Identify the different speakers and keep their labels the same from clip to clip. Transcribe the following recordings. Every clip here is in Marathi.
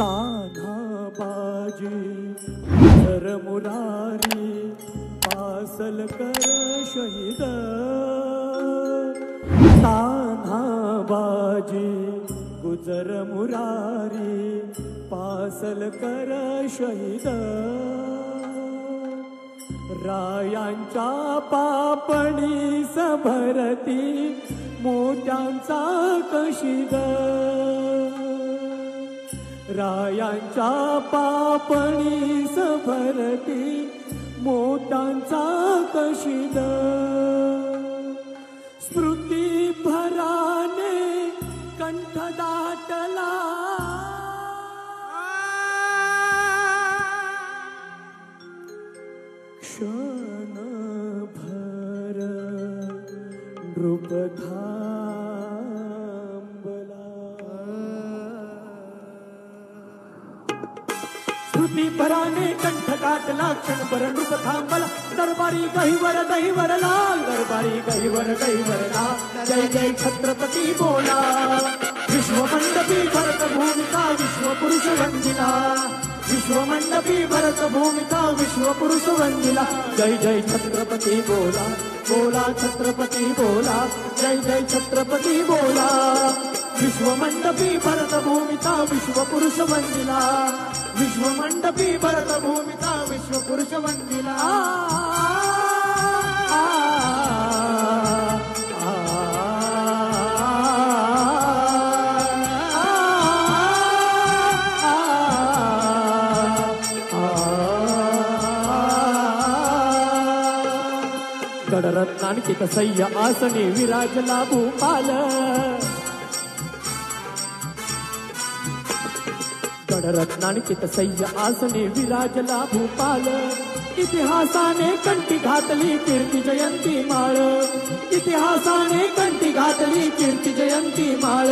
Speaker 1: तान्हा बाजी जर मुरारी पासल कर शहीद तान्हा बाजी गुजर मुरारी पासल कर शहीद रायांच्या पापणी सभरती मोत्यांचा कशीद रायांच्या पापणी सभरती मोत्यांचा कशीद स्मृती भराने कंठ दाटला क्षण भर नृप थांबला स्मृती भराने कंठ गाठला क्षणभर नृप थांबला दरबारी गहिवर लाल दरबारी गहिवर लाल जय जय छत्रपती बोला विश्वमंडपी भरत भूमिका विश्व पुरुष वंदिला विश्वमंडपी भरत भूमिका विश्व पुरुष वंदिला जय जय छत्रपती बोला बोला छत्रपती बोला जय जय छत्रपती बोला विश्वमंडपी भरत भूमिका विश्व पुरुष वंदिला विश्वमंडपी भरत भूमिका विश्व पुरुष वंदिला गडरत्नांकित सह्य आसने विराजला भूपाल गडरत्नांकित सह्य आसने विराजला भूपाल इतिहासाने कंठी घातली कीर्ती जयंती माळ इतिहासाने कंठी घातली कीर्ती जयंती माळ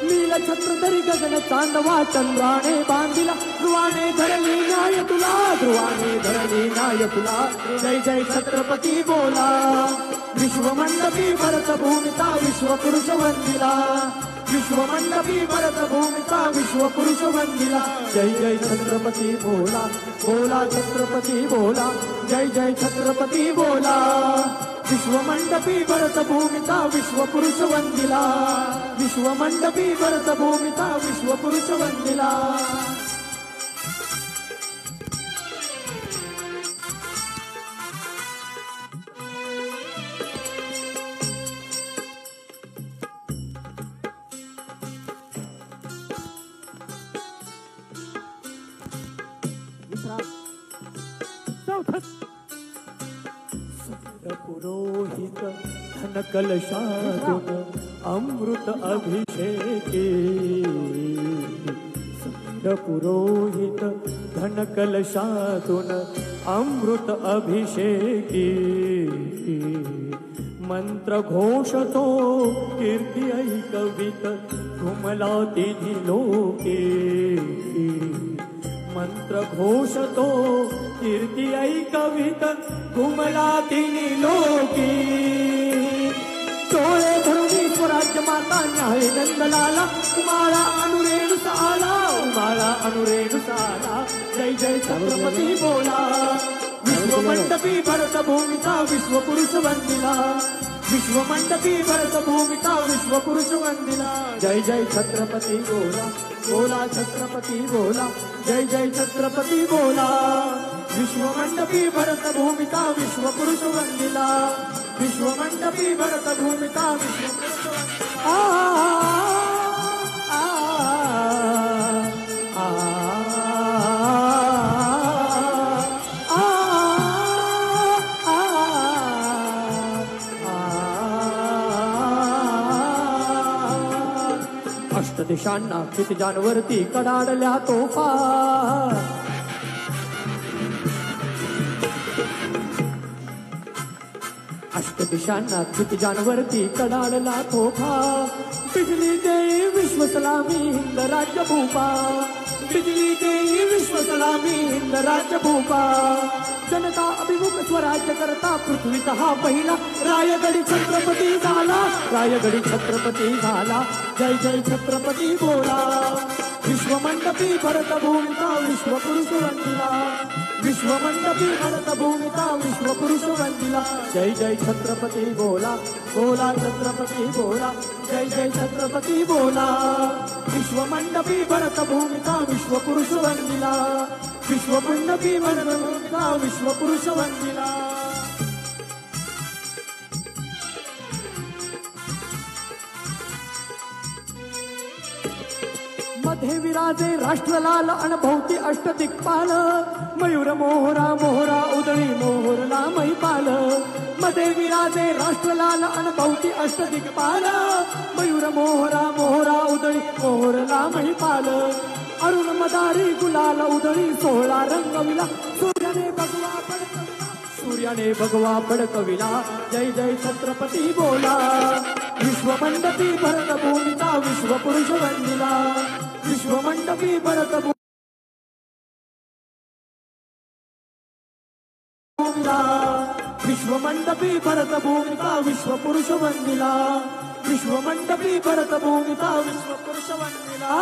Speaker 1: नील छत्रधरी गगन चांदवा चंद्राने बांधिला ध्रुवाने धरली न्याय तुला ध्रुवाने धरली न्याय तुला जय जय छत्रपती बोला विश्वमंडपी भरत भूमिका विश्व पुरुष वंदिला विश्वमंडपी भरत भूमिका विश्व पुरुष वंदिला जय जय छत्रपती बोला बोला छत्रपती बोला जय जय छत्रपती बोला विश्वमंडपी भरत भूमिका विश्व पुरुष वंदिला विश्वमंडपी भरत भूमिका विश्व पुरुष वंदिला पुरोहित धन कलशातून अमृत अभिषेके पुरोहित धन कलशातून अमृत अभिषेके मंत्र घोषतो कीर्ती ऐकवित घुमला तिन्ही लोके मंत्र घोषतो कीर्ती ऐकवित घुमला तिन्ही लोकी चोळे धरुणी स्वराज्य माता न्याय नंदलाला उमाळा अनुरेणुस आला जय जय छत्रपती बोला विश्वमंडपी भरत भूमिका विश्व पुरुष वंदिला विश्वमंडपी भरत भूमिका विश्व पुरुष वंदिला जय जय छत्रपती बोला बोला छत्रपती बोला जय जय छत्रपती बोला विश्वमंडपी भरत भूमिका विश्व पुरुष वंदिला विश्वमंडपी भरत भूमिका विश्व पुरुष अष्टदिशांना क्षितिजांवरती कडाडल्या तोफा अष्टदिशांना क्षितिजांवरती कडाडला तोफा बिजली देई विश्व सलामी हिंद राज्य भूपा बिजली देई विश्व सलामी हिंद राज्य भूपा जनता अभिमुख स्वराज्य करता पृथ्वीचा हा पहिला रायगडी छत्रपती झाला जय जय छत्रपती बोला विश्वमंडपी भरतभूमिका विश्वपुरुष वंदिला विश्वमंडपी भरतभूमिका विश्वपुरुष वंदिला जय जय छत्रपती बोला बोला छत्रपती बोला जय जय छत्रपती बोला विश्वमंडपी भरतभूमिका विश्वपुरुष वंदिला विश्वमंडपी भरतभूमिका विश्वपुरुष वंदिला मध्ये विराजे राष्ट्रलाल अनभवती अष्टदिक्पाल मयूर मोहरा मोहरा उदळी मोहरला महिपाल मध्ये विराजे राष्ट्रलाल अनभवती अष्टदिक्पाल मयूर मोहरा मोहरा उदळी मोहरला महिपाल अरुण मदारी गुलाल उदळी सोहळा रंगविला सूर्याने भगवा फडकविला जय जय छत्रपती बोला विश्वमंडपी भरतभूमिका विश्वपुरुष वंदिला विश्वमंडपी भरतभूमिका विश्वमंडपी भरतभूमिका विश्वपुरुष वंदिला विश्वमंडपी भरतभूमिका विश्वपुरुष वंदिला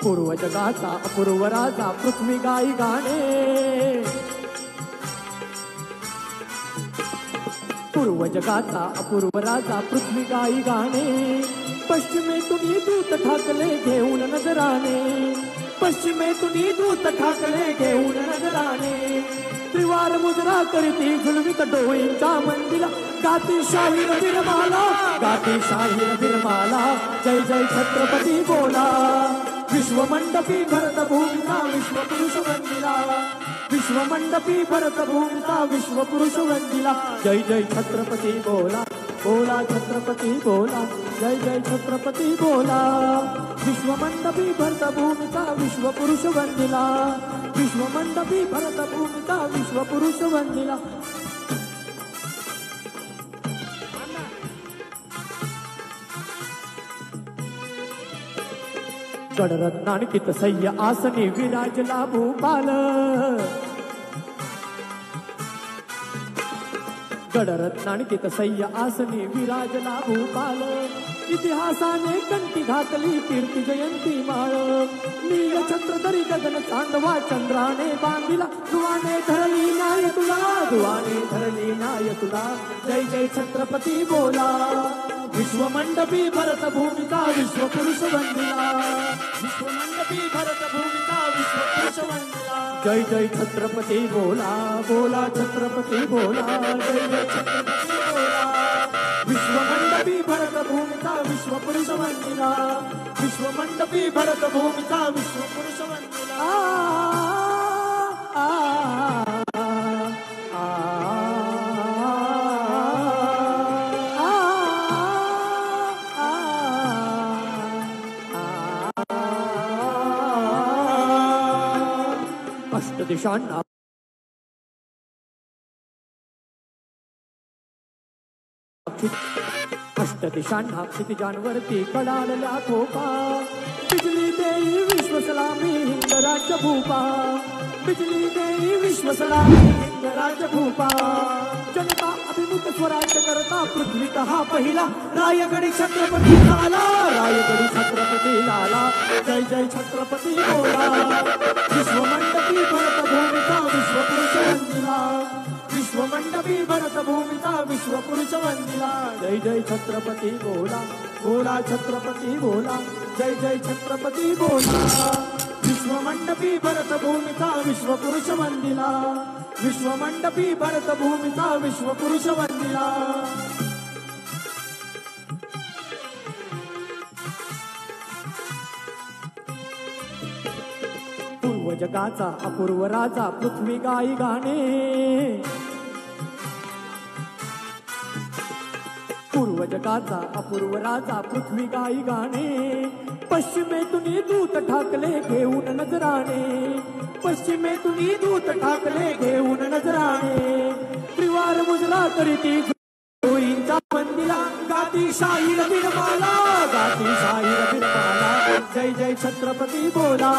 Speaker 1: पूर्व जगाचा अपूर्व राजा पृथ्वी गाई गाणे पूर्व जगाचा अपूर्व राजा पृथ्वी गाई गाणे पश्चिमेतून दूत ठाकले घेऊन नजराने पश्चिमेतून दूत ठाकले घेऊन नजराने त्रिवार मुद्रा करीती झुलवित डोळींच्या मंदिला गाती शाहीर बिरमाला गाती शाहीर बिरमाला जय जय छत्रपती बोला विश्वमंडपी भरतभूमिका विश्वपुरुष वंदिला विश्वमंडपी भरतभूमिका विश्वपुरुष वंदिला जय जय छत्रपती बोला बोला छत्रपती बोला जय जय छत्रपती बोला विश्वमंडपी भरतभूमिका विश्वपुरुष वंदिला विश्वमंडपी भरतभूमिका विश्वपुरुष वंदिला गडरत्नांकित सह्य आसनी विराजला भूपाल गडरत्नांकित सह्य आसनी विराजला भूपाल इतिहासाने कंठी घातली कीर्ती जयंती माळ नील छत्रधरी गगन चांदवा चंद्राने बांधिला दुआने धरली नाय तुला दुआने धरली नाय तुला जय जय छत्रपती बोला विश्वमंडपी भरतभूमिका विश्वपुरुष वंदिला विश्वमंडपी भरतभूमिका विश्वपुरुष वंदिला जय जय छत्रपती बोला बोला छत्रपती बोला जय जय छत्रपती बोला विश्वमंडपी भरतभूमिका विश्वपुरुष वंदिला विश्वमंडपी भरतभूमिका विश्वपुरुष वंदिला अष्टदिशांना अष्टदिशांना क्षितिजांवरती कडाळल्या खोपा बिजली देई विश्वसलामी हिंद राज्य भूपा बिजली देई विश्वसलामी हिंद राज्य भूपा जनता अभिमुख स्वराज्य करता पृथ्वीत हा पहिला रायगडी छत्रपती लाला रायगडी छत्रपती लाला जय जय छत्रपती बोला विश्वमंडपी भरतभूमिका विश्वपुरुष वंदिला विश्वमंडपी भरतभूमिका विश्वपुरुष वंदिला जय जय छत्रपती बोला बोला छत्रपती बोला जय जय छत्रपती बोला विश्वमंडपी भरतभूमिका विश्वपुरुष वंदिला विश्वमंडपी भरतभूमिका विश्वपुरुष वंदिला पूर्व जगाचा अपूर्व राजा पृथ्वी गाई गाणे पूर्व जगाचा अपूर्व राजा पृथ्वी गाई गाणे पश्चिमेतून दूत ठाकले घेऊन नजराने पश्चिमेतून दूत ठाकले घेऊन नजराने त्रिवार मुजरा करीती डोळींच्या मंदिला गाती शाहीर बिरमाला गाती शाहीर बिरमाला जय जय छत्रपती बोला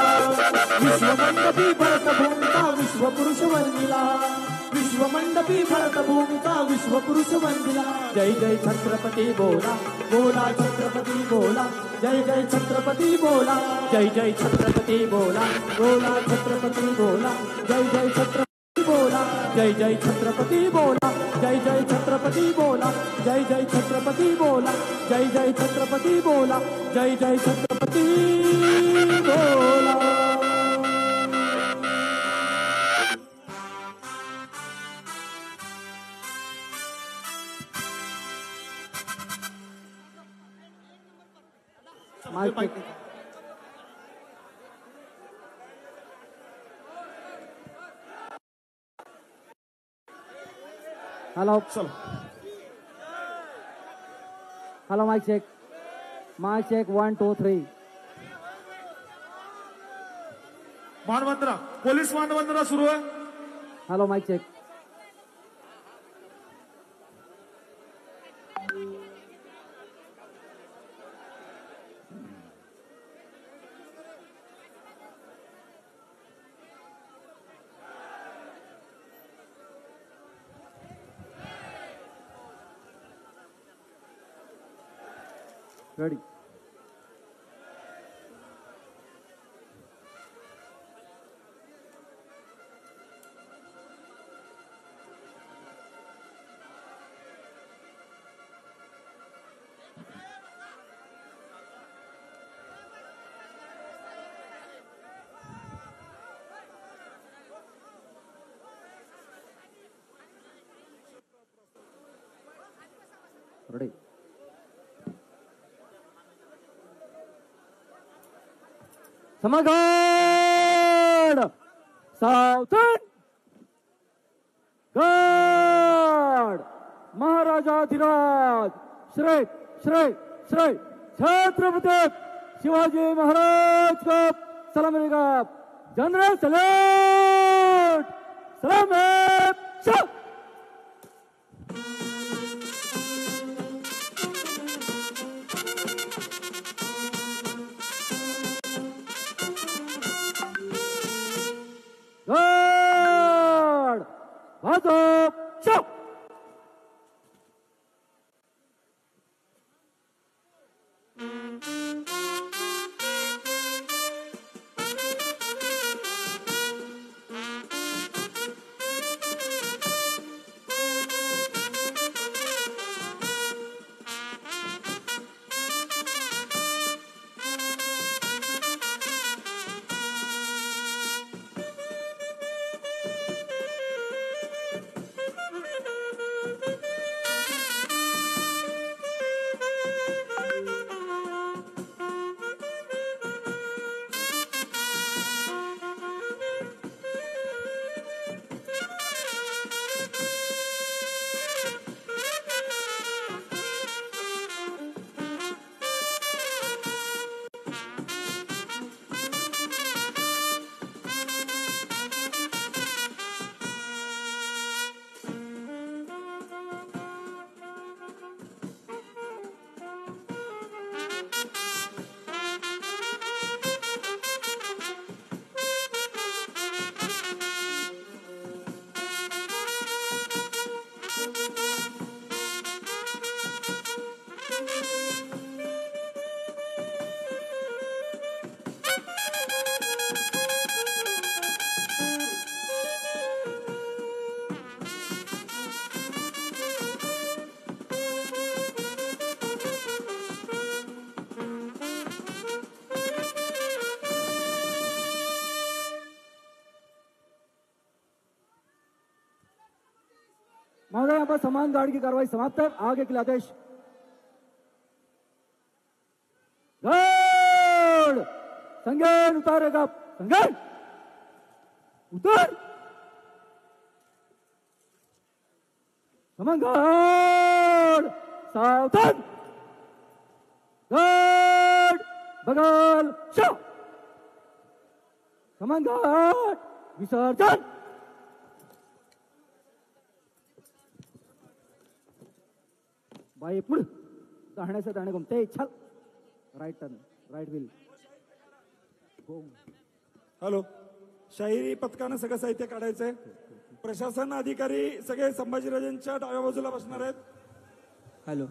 Speaker 1: विश्वमंडपी भरत भूमिका विश्वपुरुष वंदिला विश्वमंडपी भरत भूमिका विश्वपुरुष वंदिला जय जय छत्रपती बोला बोला छत्रपती बोला जय जय छत्रपती बोला जय जय छत्रपती बोला बोला छत्रपती बोला जय जय छत्रपती बोला जय जय छत्रपती बोला जय जय छत्रपती बोला जय जय छत्रपती बोला जय जय छत्रपती बोला जय जय छत्रपती बोला
Speaker 2: हेलो हेलो माइक चेक 1 2 3
Speaker 3: मानवंदना पोलीस मानवंदना सुरू आहे
Speaker 2: hello mic check ready ready समगढ़ सावधान गढ़ महाराजाधिराज श्री श्री श्री छत्रपति शिवाजी महाराज को सलाम मिलेगा जनरल सैल्यूट सलाम Guard! Hands up! Shout! महोदय यहाँ पर समान गार्ड की कार्रवाई समाप्त है आगे के लिए आदेश गार्ड संज्ञान उतारेगा संज्ञान उतर समान गार्ड सावधान गार्ड बगल शो समान गार्ड विसर्जन बाई पुढ दाहण्याचं दाणे घुमते छल right turn right wheel
Speaker 4: hello, शाहिरी पथकानं सगळं साहित्य काढायचंय. प्रशासन अधिकारी सगळे संभाजीराजांच्या डाव्या बाजूला बसणार आहेत.
Speaker 2: हॅलो,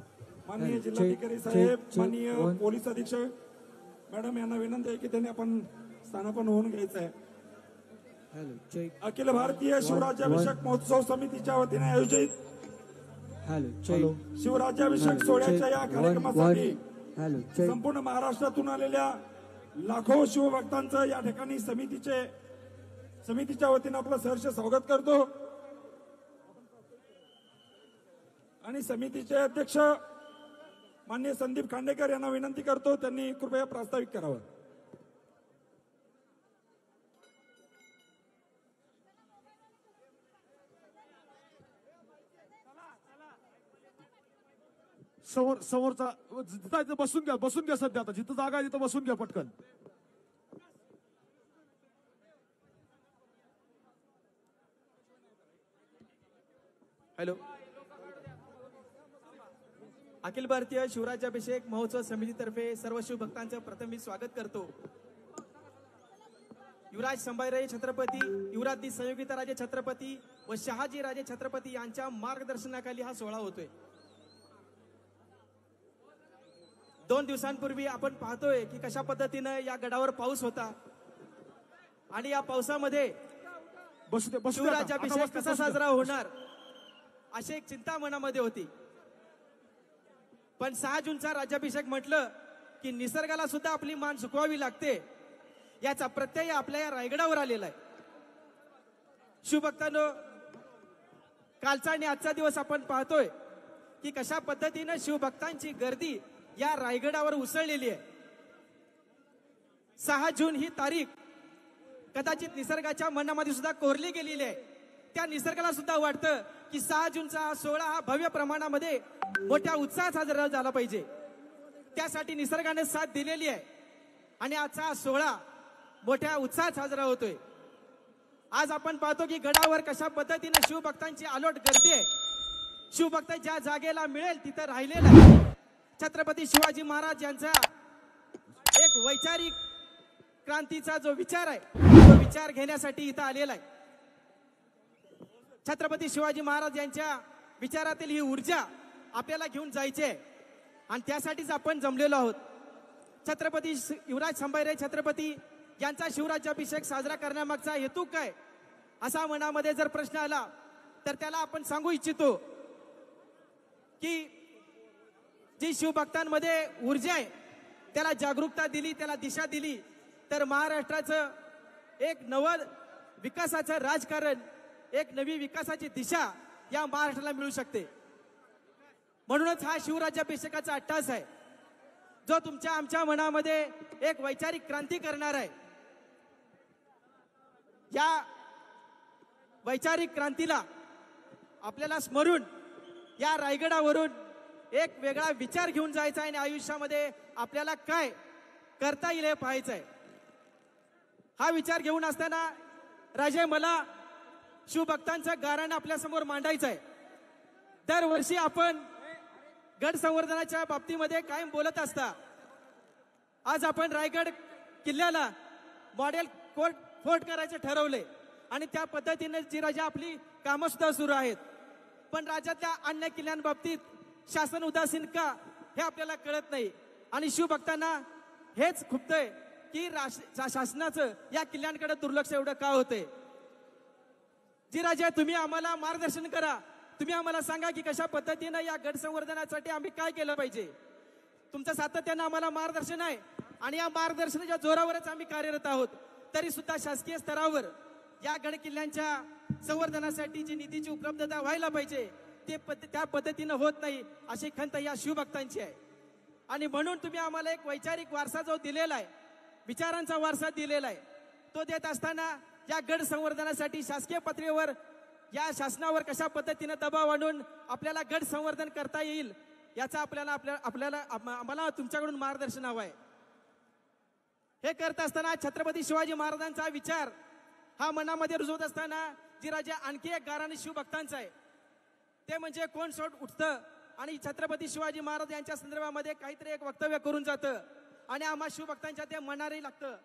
Speaker 4: माननीय जिल्हाधिकारी साहेब, माननीय पोलीस अधीक्षक मॅडम यांना विनंती आहे की त्यांनी आपण स्थानापन्न होऊन घ्यायचं आहे. अखिल भारतीय शिवराज्याभिषेक महोत्सव समितीच्या वतीने आयोजित शिवराज्याभिषेक सोहळ्याच्या या कार्यक्रमासाठी संपूर्ण महाराष्ट्रातून आलेल्या लाखो शिवभक्तांचं या ठिकाणी समितीच्या वतीने आपलं सहर्ष स्वागत करतो. आणि समितीचे अध्यक्ष माननीय संदीप खांडेकर यांना विनंती करतो त्यांनी कृपया प्रास्ताविक करावं.
Speaker 3: समोरचा जिथं बसून घ्या सध्या. आता जिथं जागा आहे तिथं बसून घ्या पटकन.
Speaker 5: हॅलो, अखिल भारतीय शिवराज्याभिषेक महोत्सव समितीतर्फे सर्व शिवभक्तांचं प्रथम मी स्वागत करतो. युवराज संभाजीराजे छत्रपती, युवराज संयोगिताराजे छत्रपती व शहाजी राजे छत्रपती यांच्या मार्गदर्शनाखाली हा सोहळा होतोय. 2 दिवसांपूर्वी आपण पाहतोय की कशा पद्धतीनं या गडावर पाऊस होता आणि या पावसामध्ये शिवराज्याभिषेक कसा साजरा होणार अशी एक चिंता मनामध्ये होती. पण 6 जूनचा राज्याभिषेक म्हटलं की निसर्गाला सुद्धा आपली मान झुकवावी लागते, याचा प्रत्यय आपल्या या रायगडावर आलेला आहे. शिवभक्तांनो, कालचा आणि आजचा दिवस आपण पाहतोय की कशा पद्धतीनं शिवभक्तांची गर्दी या रायगडावर उसळलेली आहे. 6 जून ही तारीख कदाचित निसर्गाच्या मनामध्ये सुद्धा कोरली गेलेली आहे. त्या निसर्गाला सुद्धा वाटतं की 6 जूनचा हा सोहळा हा भव्य प्रमाणामध्ये मोठ्या उत्साहात साजरा झाला पाहिजे. त्यासाठी निसर्गाने साथ दिलेली आहे आणि आजचा हा सोहळा मोठ्या उत्साहात साजरा होतोय. आज आपण पाहतो की गडावर कशा पद्धतीने शिवभक्तांची अलोट गर्दी आहे. शिवभक्त ज्या जागेला मिळेल तिथं राहिलेला आहे. छत्रपती शिवाजी महाराज यांचा एक वैचारिक क्रांतीचा जो विचार आहे तो विचार घेण्यासाठी इथं आलेला आहे. छत्रपती शिवाजी महाराज यांच्या विचारातील ही ऊर्जा आपल्याला घेऊन जायची आहे आणि त्यासाठीच आपण जमलेलो आहोत. छत्रपती युवराज संभाजीराजे छत्रपती यांचा शिवराज्याभिषेक साजरा करण्यामागचा हेतू काय असा मनामध्ये जर प्रश्न आला तर त्याला आपण सांगू इच्छितो की जी शिवभक्तांमध्ये ऊर्जा आहे त्याला जागरूकता दिली, त्याला दिशा दिली तर महाराष्ट्राचं एक नवं विकासाचं राजकारण, एक नवी विकासाची दिशा या महाराष्ट्राला मिळू शकते. म्हणूनच हा शिवराज्याभिषेकाचा अट्टास आहे जो तुमच्या आमच्या मनामध्ये एक वैचारिक क्रांती करणार आहे. या वैचारिक क्रांतीला आपल्याला स्मरून या रायगडावरून एक वेगळा विचार घेऊन जायचा आहे आणि आयुष्यामध्ये आपल्याला काय करता येईल हे पाहायचं आहे. हा विचार घेऊन असताना राजे मला शिवभक्तांचं गाऱ्हाण आपल्या समोर मांडायचं आहे. दरवर्षी आपण गड संवर्धनाच्या बाबतीमध्ये कायम बोलत असता. आज आपण रायगड किल्ल्याला मॉडेल फोर्ट करायचे ठरवले आणि त्या पद्धतीने जी राजा आपली कामं सुद्धा सुरू आहेत. पण राज्यातल्या अन्य किल्ल्यांबाबतीत शासन उदासीन का हे आपल्याला कळत नाही आणि शिवभक्तांना हेच खुपतंय की शासनाचं या किल्ल्यांकडे दुर्लक्ष एवढं का होतंय. जी राजा तुम्ही आम्हाला मार्गदर्शन करा, तुम्ही आम्हाला सांगा की कशा पद्धतीनं या गड संवर्धनासाठी आम्ही काय केलं पाहिजे. तुमचं सातत्यानं आम्हाला मार्गदर्शन आहे आणि या मार्गदर्शनाच्या जोरावरच आम्ही कार्यरत आहोत. तरी सुद्धा शासकीय स्तरावर या गड किल्ल्यांच्या संवर्धनासाठी जी निधीची उपलब्धता व्हायला पाहिजे ते त्या पद्धतीनं होत नाही अशी खंत या शिवभक्तांची आहे. आणि म्हणून तुम्ही आम्हाला एक वैचारिक वारसा जो दिलेला आहे, विचारांचा वारसा दिलेला आहे, तो देत असताना या गड संवर्धनासाठी शासकीय पातळीवर या शासनावर कशा पद्धतीने दबाव आणून आपल्याला गड संवर्धन करता येईल याचा आम्हाला तुमच्याकडून मार्गदर्शन हवं आहे. हे करत असताना छत्रपती शिवाजी महाराजांचा विचार हा मनामध्ये रुजवत असताना जी राजा आणखी एक गाऱ्हाण शिवभक्तांचा आहे ते म्हणजे कोण सोड उठतं आणि छत्रपती शिवाजी महाराज यांच्या संदर्भामध्ये काहीतरी एक वक्तव्य करून जातं आणि आम्हा शिवभक्तांच्या ते मनारी लागतं.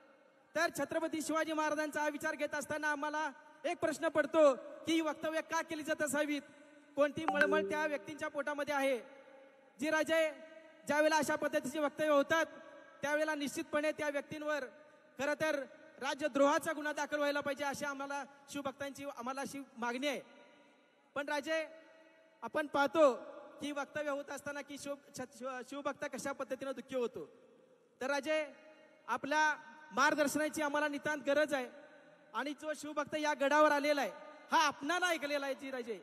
Speaker 5: तर छत्रपती शिवाजी महाराजांचा हा विचार घेत असताना आम्हाला एक प्रश्न पडतो की ही वक्तव्य का केली जात असावीत, कोणती मळमळ त्या व्यक्तींच्या पोटामध्ये आहे. जी राजे ज्यावेळेला अशा पद्धतीची वक्तव्य होतात त्यावेळेला निश्चितपणे त्या व्यक्तींवर खरं तर राज्यद्रोहाचा गुन्हा दाखल व्हायला पाहिजे अशी आम्हाला शिवभक्तांची अशी मागणी आहे. पण राजे आपण पाहतो की वक्तव्य होत असताना की शिवभक्त कशा पद्धतीने दुःखी होतो. तर राजे आपल्या मार्गदर्शनाची आम्हाला नितांत गरज आहे आणि जो शिवभक्त या गडावर आलेला आहे हा आपणाला ऐकलेला आहे जी राजे.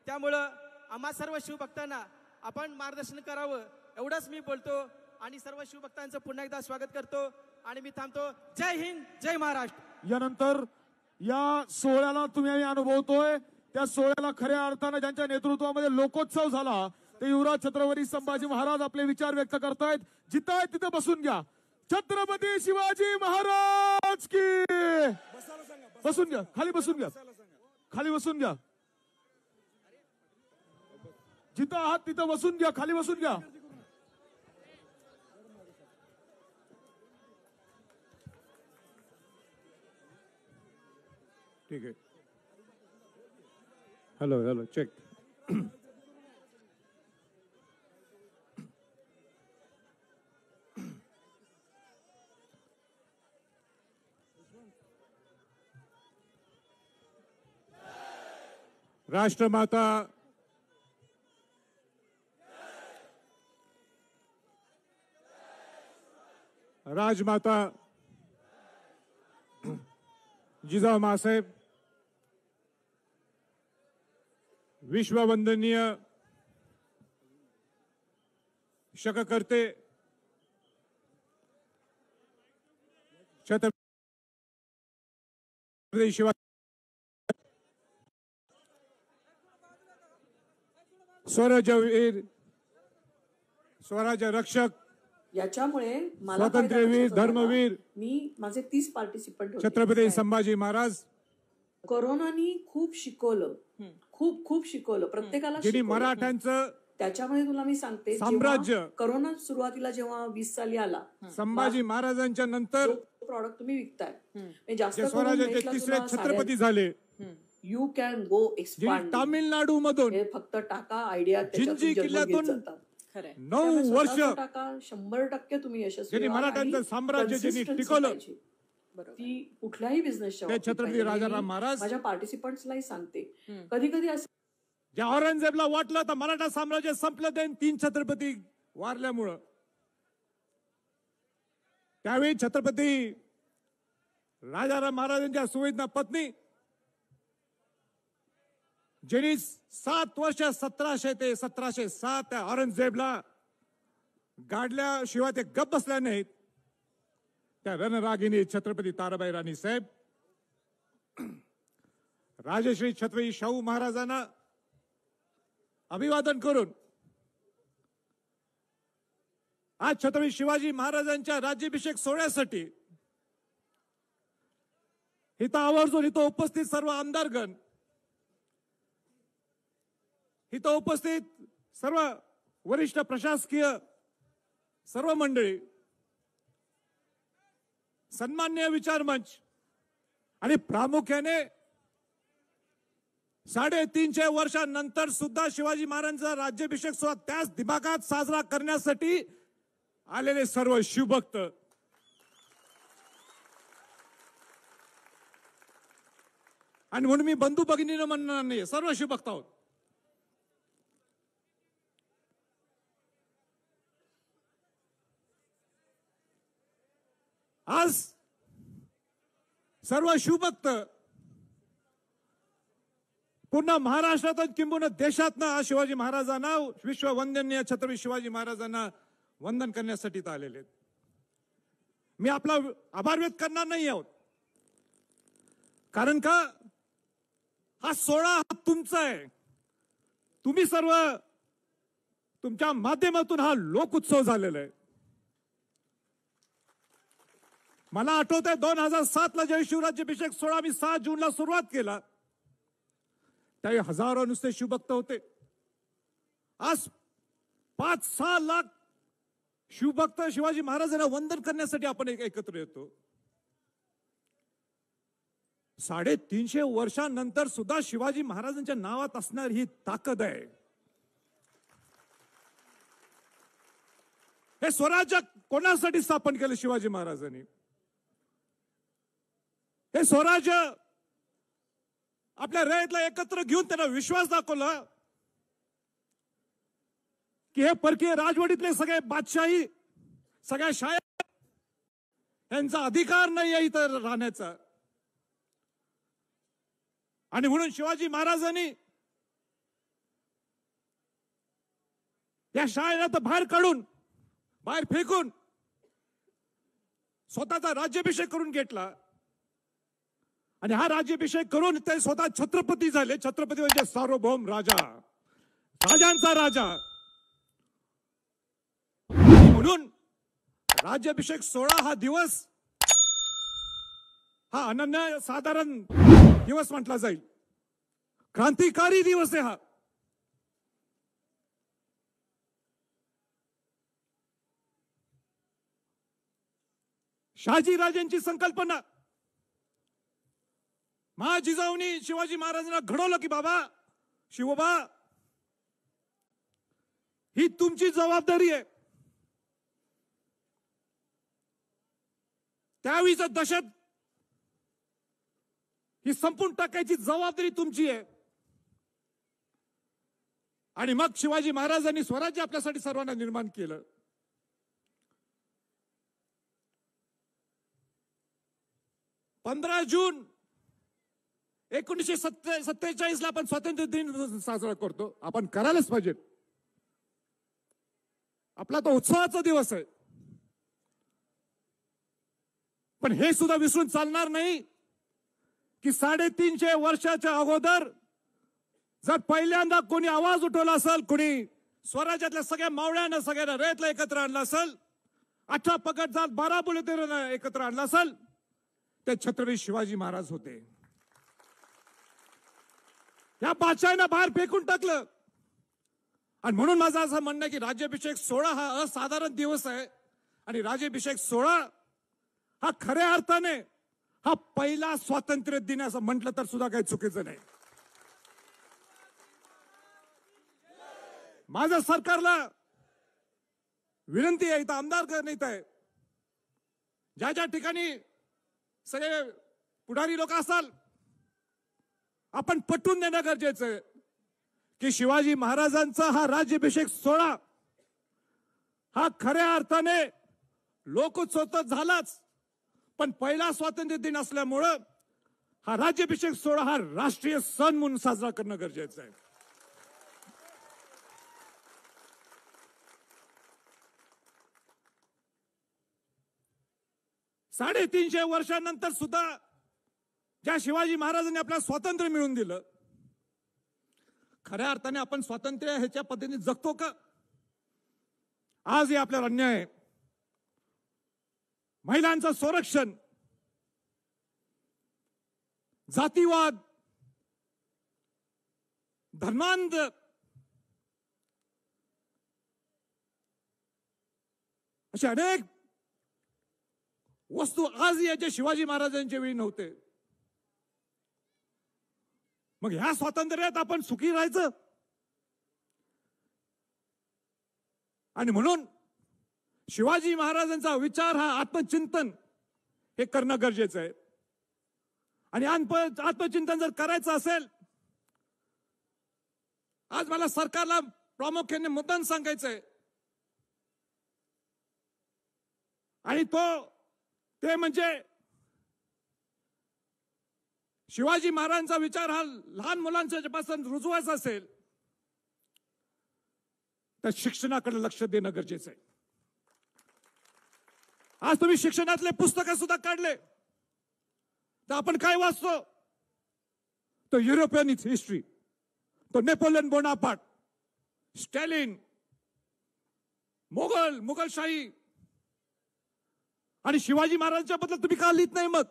Speaker 5: त्यामुळं आम्हा सर्व शिवभक्तांना आपण मार्गदर्शन करावं एवढंच मी बोलतो आणि सर्व शिवभक्तांचं पुन्हा एकदा स्वागत करतो आणि मी थांबतो. जय हिंद, जय महाराष्ट्र.
Speaker 3: यानंतर या सोहळ्याला तुम्ही अनुभवतोय त्या सोहळ्याला खऱ्या अर्थानं ज्यांच्या नेतृत्वामध्ये लोकोत्सव झाला ते युवराज छत्रपती संभाजी महाराज आपले विचार व्यक्त करतायत. जिथं आहे तिथं बसून घ्या. छत्रपती शिवाजी महाराज की. बसून घ्या, खाली बसून घ्या, खाली बसून घ्या. जिथं आहात तिथं बसून घ्या, खाली बसून घ्या.
Speaker 6: ठीक आहे. Hello hello check. राष्ट्रमाता राजमाता जिजाऊ माँसाहेब, विश्ववंदनीय शककर्ते छत्रपती शिवाजी, स्वराज्यवीर, स्वराज्य रक्षक,
Speaker 7: याच्यामुळे मला
Speaker 6: स्वातंत्र्यवीर, धर्मवीर,
Speaker 7: मी माझे 30 पार्टिसिपंट होते.
Speaker 6: छत्रपती संभाजी महाराज.
Speaker 7: कोरोनानी खूप शिकवलं, खूप शिकवलं प्रत्येकाला.
Speaker 6: ज्यांनी मराठ्यांचं
Speaker 7: त्याच्यामध्ये तुला मी सांगते
Speaker 6: साम्राज्य,
Speaker 7: कोरोना सुरुवातीला जेव्हा 20 साली आला
Speaker 6: संभाजी महाराजांच्या नंतर
Speaker 7: प्रॉडक्ट तुम्ही विकताय जास्त
Speaker 6: स्वराज्याचे तिसरे छत्रपती झाले.
Speaker 7: You can go expand.
Speaker 6: Tamil Nadu मधून
Speaker 7: फक्त टाका आयडिया
Speaker 6: जिंजी किल्ल्यातून 9 वर्ष
Speaker 7: टाका 100% तुम्ही यशस्वी.
Speaker 6: ज्यांनी मराठ्यांचं साम्राज्य ज्यांनी टिकवलं
Speaker 7: ती कुठल्याही बिझनेसच्या
Speaker 6: ते छत्रपती राजाराम महाराज.
Speaker 7: माझ्या पार्टिसिपंट्सलाही सांगते कधी कधी असं
Speaker 6: ज्या औरंगजेबला वाटलं तर मराठा साम्राज्य संपलं ते 3 छत्रपती वारल्यामुळं. त्यावेळी छत्रपती राजाराम महाराजांच्या सुवेदना पत्नी ज्यांनी 7 वर्ष 1700 ते 1707 त्या औरंगजेबला गाडल्याशिवाय ते गप्प बसल्या नाहीत. त्या रणरागिनी छत्रपती ताराबाई राणी साहेब राजश्री छत्रपती शाहू महाराजांना अभिवादन करून आज छत्रपती शिवाजी महाराजांच्या राज्याभिषेक सोहळ्यासाठी इथं आवर्जून इथं उपस्थित सर्व आमदारगण, इथं उपस्थित सर्व वरिष्ठ प्रशासकीय सर्व मंडळी, सन्माननीय विचारमंच आणि प्रामुख्याने 350 वर्षांनंतर सुद्धा शिवाजी महाराजांचा राज्याभिषेक सोहळा त्याच दिमागात साजरा करण्यासाठी आलेले सर्व शिवभक्त, आणि म्हणून मी बंधू भगिनीनं म्हणणार नाही, सर्व शिवभक्त आहोत. आज सर्व शिवभक्त पूर्ण महाराष्ट्रातून किंबहुना देशातनं शिवाजी महाराजांना, विश्ववंदनीय छत्रपती शिवाजी महाराजांना वंदन करण्यासाठी आलेले आहेत. मी आपला आभार व्यक्त करणार नाही आहोत, कारण का हा सोहळा हा तुमचा आहे. तुम्ही सर्व तुमच्या माध्यमातून हा लोक उत्सव झालेला आहे. मला आठवत आहे 2007 ला ज्यावेळी शिवराज्याभिषेक सोहळा मी 6 जूनला सुरुवात केला त्यावेळी हजारो नुसते शिवभक्त होते. आज 5-6 लाख शिवभक्त शिवाजी महाराजांना वंदन करण्यासाठी आपण एकत्र येतो. 350 वर्षांनंतर सुद्धा शिवाजी महाराजांच्या नावात असणार ही ताकद आहे. हे स्वराज्य कोणासाठी स्थापन केलं शिवाजी महाराजांनी? हे स्वराज्य आपल्या रयतला एकत्र घेऊन त्यांना विश्वास दाखवला की हे परकीय राजवटीतले सगळे बादशाही, सगळ्या शाया यांचा अधिकार नाही आहे इथं राहण्याचा. आणि म्हणून शिवाजी महाराजांनी या शाळेला तर बाहेर काढून, बाहेर फेकून स्वतःचा राज्याभिषेक करून घेतला. आणि हा राज्याभिषेक करून ते स्वतः छत्रपती झाले. छत्रपती म्हणजे सार्वभौम राजा, राजांचा राजा. म्हणून राज्याभिषेक सोहळा हा दिवस हा अनन्य साधारण दिवस म्हटला जाईल. क्रांतिकारी दिवस आहे हा. शहाजी राजांची संकल्पना, महाजिजाऊनी शिवाजी महाराजांना घडवलं की बाबा शिवबा ही तुमची जबाबदारी आहे. त्यावेळीच दहशत ही संपून टाकायची जबाबदारी तुमची आहे. आणि मग शिवाजी महाराजांनी स्वराज्य आपल्यासाठी सर्वांना निर्माण केलं. जून 1947 ला आपण स्वातंत्र्य दिन साजरा करतो. आपण करायलाच पाहिजे. आपला तो उत्सवाचा दिवस आहे. पण हे सुद्धा विसरून चालणार नाही की 350 वर्षाच्या अगोदर जर पहिल्यांदा कोणी आवाज उठवला असेल, कोणी स्वराज्यातल्या सगळ्या मावळ्यांना, सगळ्यांना रयतला एकत्र आणलं असेल, 18 पगड जात 12 बुलेटिनांना एकत्र आणलं असेल, ते छत्रपती शिवाजी महाराज होते. या बादशाहांना बाहेर फेकून टाकलं. आणि म्हणून माझं असं म्हणणं आहे की राज्याभिषेक सोहळा हा असाधारण दिवस आहे. आणि राज्याभिषेक सोहळा हा खऱ्या अर्थाने हा पहिला स्वातंत्र्य दिन असं म्हटलं तर सुद्धा काही चुकीचं नाही. माझं सरकारला विनंती आहे, इथं आमदार करण्यात आहे, ज्या ज्या ठिकाणी सगळे पुढारी लोक असाल, आपण पटवून देणं गरजेचं आहे की शिवाजी महाराजांचा हा राज्याभिषेक सोहळा हा खऱ्या अर्थाने लोकोत्सव तर झालाच, पण पहिला स्वातंत्र्य दिन असल्यामुळं हा राज्याभिषेक सोहळा हा राष्ट्रीय सण म्हणून साजरा करणं गरजेचं आहे. साडेतीनशे वर्षांनंतर सुद्धा ज्या शिवाजी महाराजांनी आपल्याला स्वातंत्र्य मिळवून दिलं, खऱ्या अर्थाने आपण स्वातंत्र्य ह्याच्या पद्धतीने जगतो का? आजही आपल्याला अन्याय आहे. महिलांचं संरक्षण, जातीवाद, धर्मांध, असे अनेक वस्तू आजही याचे शिवाजी महाराजांच्या वेळी नव्हते. मग ह्या स्वातंत्र्यात आपण सुखी राहायचं? आणि म्हणून शिवाजी महाराजांचा विचार हा आत्मचिंतन हे करणं गरजेचं आहे. आणि आत्मचिंतन जर करायचं असेल, आज मला सरकारला प्रामुख्याने मुद्दाम सांगायचं आहे, आणि ते म्हणजे शिवाजी महाराजांचा विचार हा लहान मुलांच्या पासून रुजवायचा असेल तर शिक्षणाकडे लक्ष देणं गरजेचं आहे. आज तुम्ही शिक्षणातले पुस्तकं सुद्धा काढले तर आपण काय वाचतो? तो युरोपियन हिस्ट्री, तो नेपोलियन बोनापार्ट, स्टॅलिन, मुघलशाही. आणि शिवाजी महाराजांच्या बद्दल तुम्ही का लिहित नाही? मग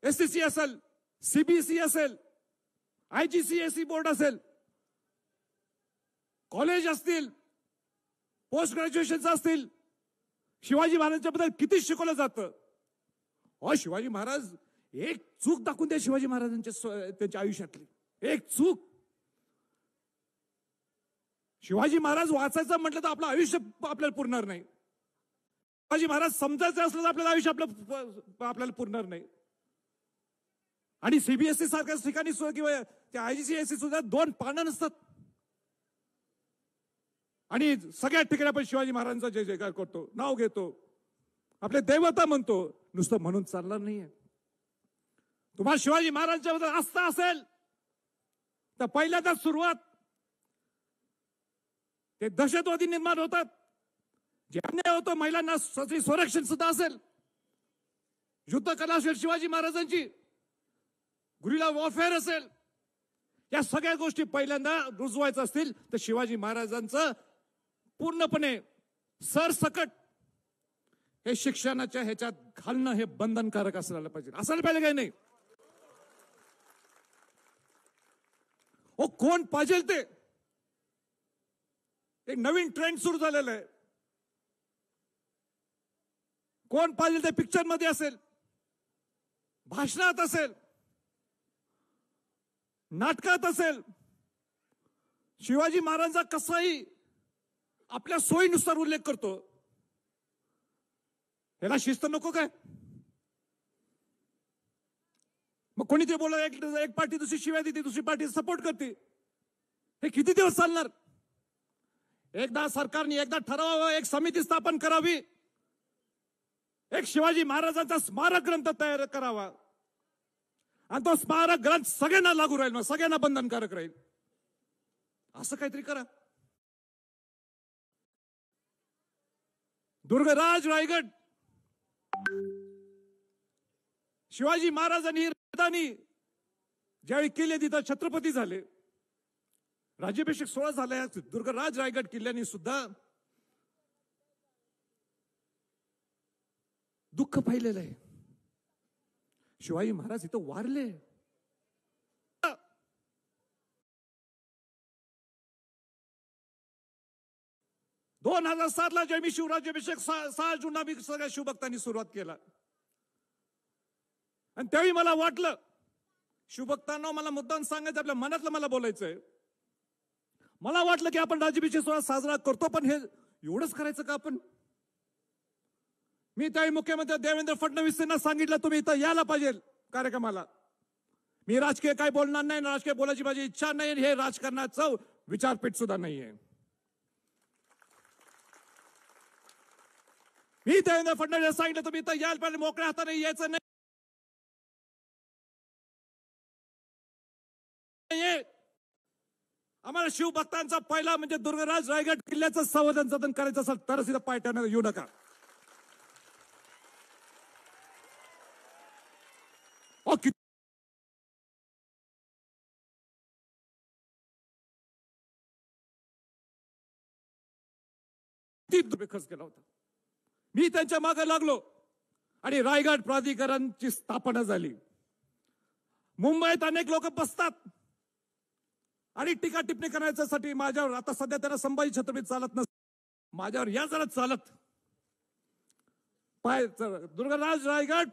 Speaker 6: SCC असेल, CBSE असेल, IGCSE बोर्ड असेल, कॉलेज असतील, पोस्ट ग्रॅज्युएशन असतील, शिवाजी महाराजांच्या बद्दल किती शिकवलं जातं? शिवाजी महाराज, एक चूक दाखवून द्या शिवाजी महाराजांच्या त्यांच्या आयुष्यातली, एक चूक. शिवाजी महाराज वाचायचं म्हटलं तर आपलं आयुष्य आपल्याला पुरणार नाही. शिवाजी महाराज समजायचं असलं तर आपल्याला आयुष्य आपल्याला पुरणार नाही. आणि सीबीएसई सारख्या ठिकाणी किंवा त्या आयजीसीएसई सुद्धा 2 पानं नसतात. आणि सगळ्या ठिकाणी आपण शिवाजी महाराजांचा जय जयकार करतो, नाव घेतो, आपले देवता म्हणतो. नुसतं म्हणून चालणार नाहीये. तुम्हाला शिवाजी महाराजांच्या बद्दल आस्था असेल तर पहिल्यांदा सुरुवात ते दहशतवादी निर्माण होतात, जे अन्याय होतो महिलांना संरक्षण सुद्धा असेल, युद्ध कला असेल शिवाजी महाराजांची, गुरिला वॉरफेअर असेल, या सगळ्या गोष्टी पहिल्यांदा रुजवायचं असतील तर शिवाजी महाराजांचं पूर्णपणे सरसकट हे शिक्षणाच्या ह्याच्यात घालणं हे बंधनकारक असायला पाहिजे. असायला पाहिजे काही नाही. कोण पाहिजे ते एक नवीन ट्रेंड सुरू झालेला आहे. कोण पाहिजे ते पिक्चर मध्ये असेल, भाषणात असेल, नाटकात असेल. शिवाजी महाराजांचा कसाही आपल्या सोयीनुसार उल्लेख करतो. याला शिस्त नको काय? मग कोणी ते बोला, एक पार्टी दुसरी शिवाय देते, दुसरी पार्टी सपोर्ट करते. हे किती दिवस चालणार? एकदा सरकारने एकदा ठरवावं, एक समिती स्थापन करावी, एक शिवाजी महाराजांचा स्मारक ग्रंथ तयार करावा आणि तो स्मारक ग्रंथ सगळ्यांना लागू राहील, सगळ्यांना बंधनकारक राहील. असं काहीतरी करा. दुर्गराज रायगड, शिवाजी महाराजांनी राजधानी ज्यावेळी केले तिथं छत्रपती झाले, राज्याभिषेक सोहळा झाला. दुर्गराज रायगड किल्ल्याने सुद्धा दुःख पाहिलेलं आहे. शिवाजी महाराज इथं वारले. दोन 2007 जेव्हा मी शिवराज्याभिषेक 6 जूनला मी सगळ्या शिवभक्तांनी सुरुवात केला आणि त्यावेळी मला वाटलं, शिवभक्तांना मला मुद्दाम सांगायचं, आपल्या मनातलं मला बोलायचंय. मला वाटलं की आपण राज्याभिषेक सोहळा साजरा करतो, पण हे एवढंच करायचं का आपण? मी त्यावेळी मुख्यमंत्री देवेंद्र फडणवीस यांना सांगितलं, तुम्ही इथं यायला पाहिजे कार्यक्रमाला. मी राजकीय काय बोलणार नाही, राजकीय बोलायची माझी इच्छा नाही, हे राजकारणाचं विचारपीठ सुद्धा नाहीये. मी देवेंद्र फडणवीस सांगितलं, तुम्ही इथं यायला पाहिजे, मोकळ्या हाताने यायचं नाही. आम्हाला शिवभक्तांचा पहिला म्हणजे दुर्गराज रायगड किल्ल्याचं संवर्धन जतन करायचं असेल तरच इथं पायट्यानं येऊ नका. खर्च केला होता. मी त्यांच्या मागे लागलो आणि रायगड प्राधिकरणची स्थापना झाली. मुंबईत अनेक लोक बसतात आणि टीका टिप्पणी करण्यासाठी माझ्यावर. आता सध्या त्यांना संभाजी छत्रपती चालत नसत, माझ्यावर या जरा चालत पाय दुर्गराज रायगड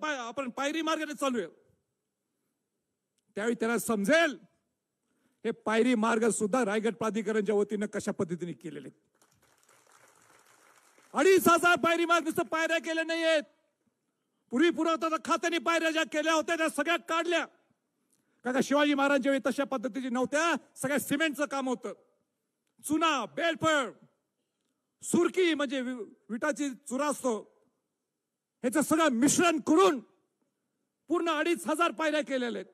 Speaker 6: आपण पायरी मार्गाने चालू आहे. त्यावेळी त्यांना समजेल हे पायरी मार्ग सुद्धा रायगड प्राधिकरणच्या वतीनं कशा पद्धतीने केलेले. 2,500 पायरी मार्ग नुसतं पायऱ्या केल्या नाहीयेत. पूर्वी पुरवठा खात्याने पायऱ्या ज्या केल्या होत्या त्या सगळ्या काढल्या. का शिवाजी महाराजांच्या वेळी तशा पद्धतीची नव्हत्या. सगळ्या सिमेंटचं काम होतं. चुना, बेलफळ, सुरकी म्हणजे विटाची चुरा असतो, ह्याचं सगळं मिश्रण करून पूर्ण 2,500 पायऱ्या केलेल्या आहेत.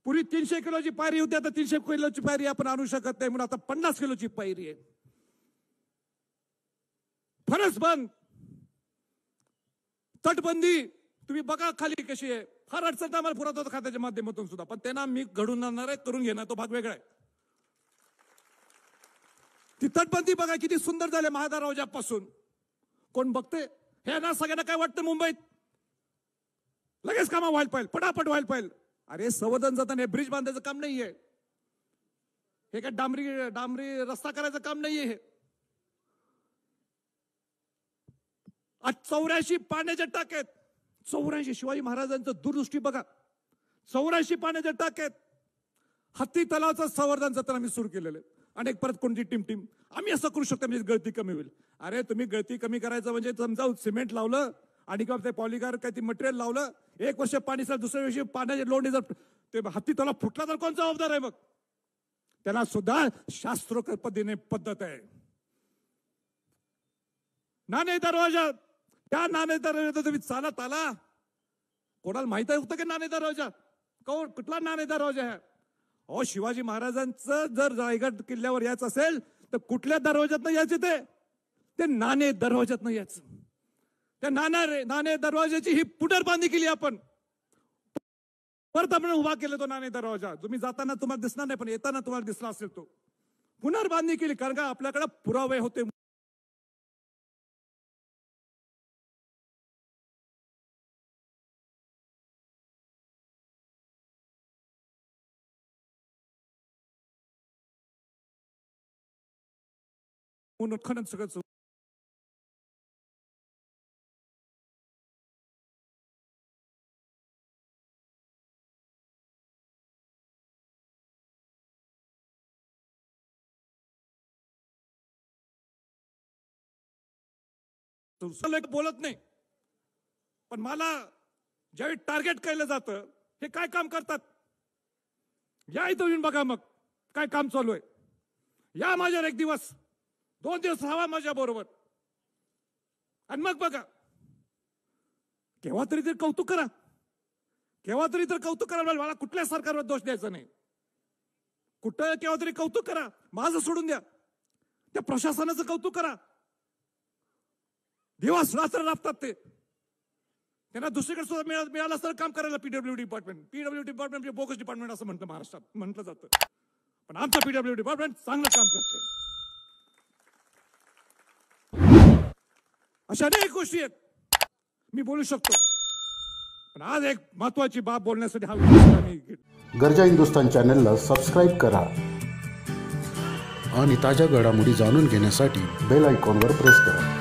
Speaker 6: पूर्वी 300 किलोची पायरी होती, आता 300 किलोची पायरी आपण आणू शकत नाही, म्हणून आता 50 किलोची पायरी आहे. फरसबंद, तटबंदी तुम्ही बघा खाली कशी आहे. फार अडचण आम्हाला पुरवठा खात्याच्या माध्यमातून सुद्धा, पण त्यांना मी घडून आणणार आहे, करून घेणार, तो भाग वेगळा आहे. ती तटबंदी बघा किती सुंदर झाले महादारावजापासून. कोण बघते हे ना? सगळ्यांना काय वाटतं मुंबईत लगेच कामा व्हायला पाहिजे, पटापट व्हायला पाहिजे. अरे संवर्धन जाताना हे ब्रिज बांधायचं काम नाहीये, हे काय डांबरी रस्ता करायचं काम नाहीये. हे 84 पाण्याच्या टाक्यात 84 शिवाजी महाराजांचं दूरदृष्टी बघा. 84 पाण्याचे टाके आहेत. हत्ती तलावाचं संवर्धन जतन आम्ही सुरू केलेलं आहे. अनेक परत कोणती टीम आम्ही असं करू शकतो म्हणजे गळती कमी होईल. अरे तुम्ही गळती कमी करायचं म्हणजे समजा सिमेंट लावलं आणि किंवा ते पॉलिगार काही मटेरियल लावलं, 1 वर्ष पाणी सर, दुसऱ्या वर्षी पाण्याचे लोड जर ते हत्ती तलाव फुटला तर कोण जबाबदार आहे? मग त्याला सुद्धा शास्त्रोक्त पद्धतीने पद्धत आहे. नाणे दरवाजा, त्या नाणे दरवाजा तुम्ही चालत आला, कोणाला माहित होतं की नाणे दरवाजा कुठला नाणे दरवाजा आहे? अहो शिवाजी महाराजांचं जर रायगड किल्ल्यावर यायचं असेल तर कुठल्या दरवाज्यातनं यायचे? ते नाणे दरवाज्यातनं यायचं. त्या नाणे दरवाजाची ही पुनर्बांधणी केली आपण. परत आपण उभा केला तो नाणे दरवाजा. तुम्ही जाताना तुम्हाला दिसणार नाही पण येताना तुम्हाला दिसला असेल. तो पुनर्बांधणी केली कारण का आपल्याकडे पुरावे होते. खनन सगळं बोलत नाही. पण मला ज्यावेळी टार्गेट केलं जातं, हे काय काम करतात या इथं येऊन बघा मग काय काम चालू आहे. या माझ्यावर 1 दिवस 2 दिवस राहा माझ्या बरोबर आणि मग बघा. केव्हा तरी तर कौतुक करा, केव्हा तरी तर कौतुक करा. मला कुठल्या सरकारवर दोष द्यायचा नाही. कुठं केव्हा तरी कौतुक करा, माझं सोडून द्या. त्या प्रशासनाचं कौतुक करा. दिवस रात्र राबतात ते. त्यांना दुसरीकडे सुद्धा मिळालं असतं काम करायला. पीडब्ल्यू डिपार्टमेंट बोगस डिपार्टमेंट असं म्हणतं महाराष्ट्रात म्हटलं जातं. पण आमचं पीडब्ल्यू डिपार्टमेंट चांगलं काम करते. अशा अनेक गोष्टी आहेत मी बोलू शकतो. पण आज एक महत्वाची बाब बोलण्यासाठी हा विषय.
Speaker 8: गर्जा हिंदुस्तान चॅनलला सबस्क्राईब करा आणि ताज्या घडामोडी जाणून घेण्यासाठी बेल आयकॉनवर प्रेस करा.